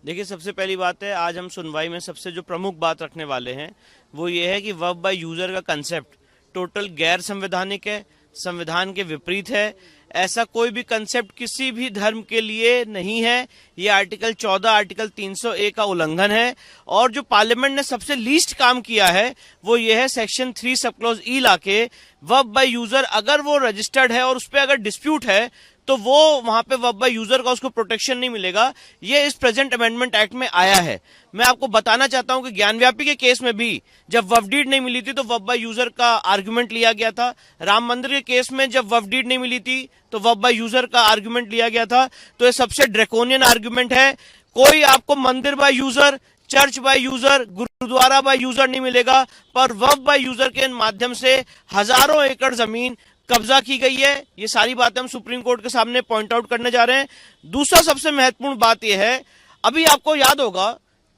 देखिए, सबसे पहली बात है, आज हम सुनवाई में सबसे जो प्रमुख बात रखने वाले हैं वो ये है कि वर्ब बाय यूजर का कंसेप्ट टोटल गैर संवैधानिक है, संविधान के विपरीत है। ऐसा कोई भी कंसेप्ट किसी भी धर्म के लिए नहीं है। ये आर्टिकल 14, आर्टिकल 301 का उल्लंघन है। और जो पार्लियामेंट ने सबसे लीस्ट काम किया है वो ये है सेक्शन 3 सब क्लॉज ई लाके वर्ब बाय यूजर अगर वो रजिस्टर्ड है और उस पर अगर डिस्प्यूट है तो वो वहां पे वर्ब बाय यूजर का उसको प्रोटेक्शन नहीं मिलेगा। ये इस प्रेजेंट अमेंडमेंट एक्ट में आया है। मैं आपको बताना चाहता हूं कि ज्ञानव्यापी के केस में भी जब वर्ब डीड नहीं मिली थी तो वर्ब बाय यूजर का आर्गुमेंट लिया गया था। राम मंदिर के केस में जब वर्ब डीड नहीं मिली थी तो वर्ब बाय यूजर का आर्गुमेंट लिया गया था। तो ये सबसे ड्रैकोनियन आर्गुमेंट है। कोई आपको मंदिर by user, church by user, गुरुद्वारा बाय यूजर नहीं मिलेगा, पर वर्ब बाय यूजर के माध्यम से हजारों एकड़ जमीन कब्जा की गई है। ये सारी बातें हम सुप्रीम कोर्ट के सामने पॉइंट आउट करने जा रहे हैं। दूसरा सबसे महत्वपूर्ण बात यह है, अभी आपको याद होगा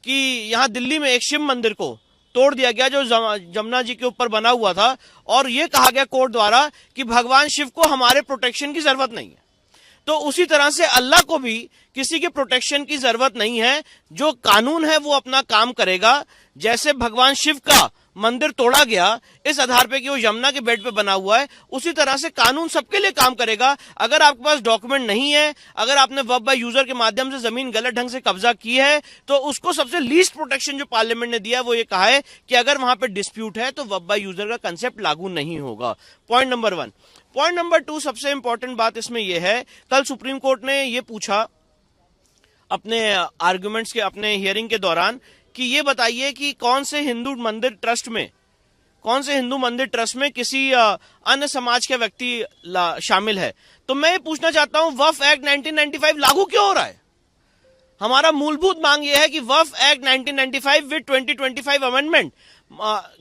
कि यहां दिल्ली में एक शिव मंदिर को तोड़ दिया गया जो जमुना जी के ऊपर बना हुआ था, और यह कहा गया कोर्ट द्वारा कि भगवान शिव को हमारे प्रोटेक्शन की जरूरत नहीं है। तो उसी तरह से अल्लाह को भी किसी के प्रोटेक्शन की जरूरत नहीं है। जो कानून है वो अपना काम करेगा। जैसे भगवान शिव का मंदिर तोड़ा गया इस आधार पे कि वो यमुना के बेड पे बना हुआ है, उसी तरह से कानून सबके लिए काम करेगा। अगर आपके पास डॉक्यूमेंट नहीं है, अगर आपने वर्ब बाय यूजर के माध्यम से जमीन गलत ढंग से कब्जा की है, तो उसको सबसे लीस्ट प्रोटेक्शन जो पार्लियामेंट ने दिया वो ये कहा है कि अगर वहां पे डिस्प्यूट है तो वर्ब बाय यूजर का कंसेप्ट लागू नहीं होगा। Point number 1। पॉइंट नंबर 2, सबसे इंपॉर्टेंट बात इसमें यह है, कल सुप्रीम कोर्ट ने यह पूछा अपने आर्गुमेंट्स के, अपने हियरिंग के दौरान, कि ये बताइए कि कौन से हिंदू मंदिर ट्रस्ट में किसी अन्य समाज के व्यक्ति शामिल है। तो मैं ये पूछना चाहता हूं, वक्फ एक्ट 1995 लागू क्यों हो रहा है? हमारा मूलभूत मांग यह है कि वक्फ एक्ट 1995 विद 2025 अमेंडमेंट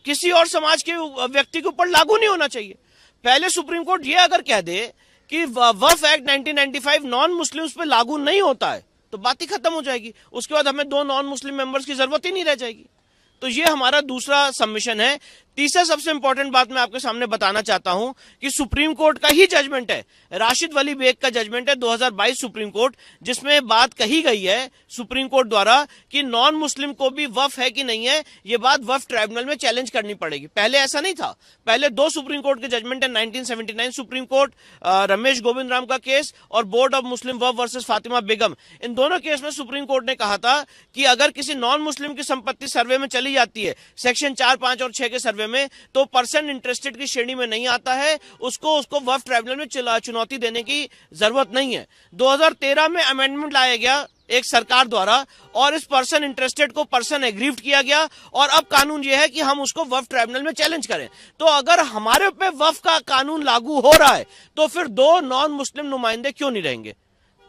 किसी और समाज के व्यक्ति के ऊपर लागू नहीं होना चाहिए। पहले सुप्रीम कोर्ट ये अगर कह दे कि वक्फ एक्ट 1995 नॉन मुस्लिम्स पे लागू नहीं होता है तो बात ही खत्म हो जाएगी। उसके बाद हमें 2 नॉन मुस्लिम मेंबर्स की जरूरत ही नहीं रह जाएगी। तो ये हमारा दूसरा सबमिशन है। तीसरा सबसे इंपॉर्टेंट बात मैं आपके सामने बताना चाहता हूं कि सुप्रीम कोर्ट का ही जजमेंट है, राशिद वली बेग का जजमेंट है 2022 सुप्रीम कोर्ट, जिसमें बात कही गई है सुप्रीम कोर्ट द्वारा कि नॉन मुस्लिम को भी वक्फ है कि नहीं है, ये बात वक्फ ट्राइब्यूनल में चैलेंज करनी पड़ेगी। पहले ऐसा नहीं था। पहले 2 सुप्रीम कोर्ट के जजमेंट है, 1979 सुप्रीम कोर्ट रमेश गोविंद राम का केस और board of Muslim Waqf versus Fatima Begum. इन दोनों केस में सुप्रीम कोर्ट ने कहा था कि अगर किसी नॉन मुस्लिम की संपत्ति सर्वे में चली जाती है सेक्शन 4, 5 और 6 के सर्वे में, तो पर्सन इंटरेस्टेड की श्रेणी में नहीं आता है, उसको वक्फ ट्राइब्यूनल में चुनौती देने की जरूरत नहीं है। 2013 में अमेंडमेंट लाया गया एक सरकार द्वारा और इस पर्सन इंटरेस्टेड को पर्सन एग्रीव्ड किया गया, और अब कानून यह है कि हम उसको वक्फ ट्राइब्यूनल में चैलेंज करें। तो अगर हमारे पे वक्फ का कानून लागू हो रहा है तो फिर 2 नॉन मुस्लिम नुमाइंदे क्यों नहीं रहेंगे?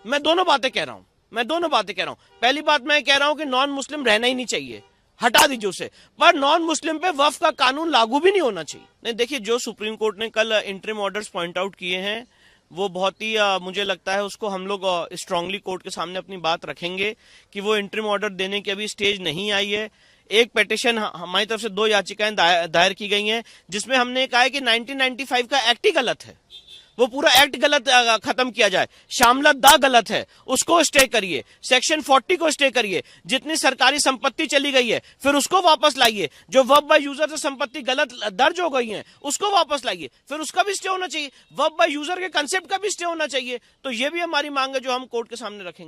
मैं दोनों बातें कह रहा हूं। पहली बात मैं कह रहा हूं कि नॉन मुस्लिम रहना ही नहीं चाहिए, हटा दीजिए उसे, पर नॉन मुस्लिम पे वक्फ का कानून लागू भी नहीं होना चाहिए। नहीं, देखिए, जो सुप्रीम कोर्ट ने कल इंटरिम ऑर्डर्स पॉइंट आउट किए हैं वो बहुत ही मुझे लगता है उसको हम लोग स्ट्रांगली कोर्ट के सामने अपनी बात रखेंगे कि वो इंटरिम ऑर्डर देने की अभी स्टेज नहीं आई है। एक पिटीशन हमारी तरफ से 2 याचिकाएं दायर की गई हैं जिसमें हमने कहा है कि 1995 का एक्ट ही गलत है, वो पूरा एक्ट गलत खत्म किया जाए। शामलत दा गलत है, उसको स्टे करिए। सेक्शन 40 को स्टे करिए। जितनी सरकारी संपत्ति चली गई है फिर उसको वापस लाइए। जो वर्ब बाय यूजर से संपत्ति गलत दर्ज हो गई है उसको वापस लाइए, फिर उसका भी स्टे होना चाहिए। वर्ब बाय यूजर के कंसेप्ट का भी स्टे होना चाहिए। तो ये भी हमारी मांग है जो हम कोर्ट के सामने रखेंगे।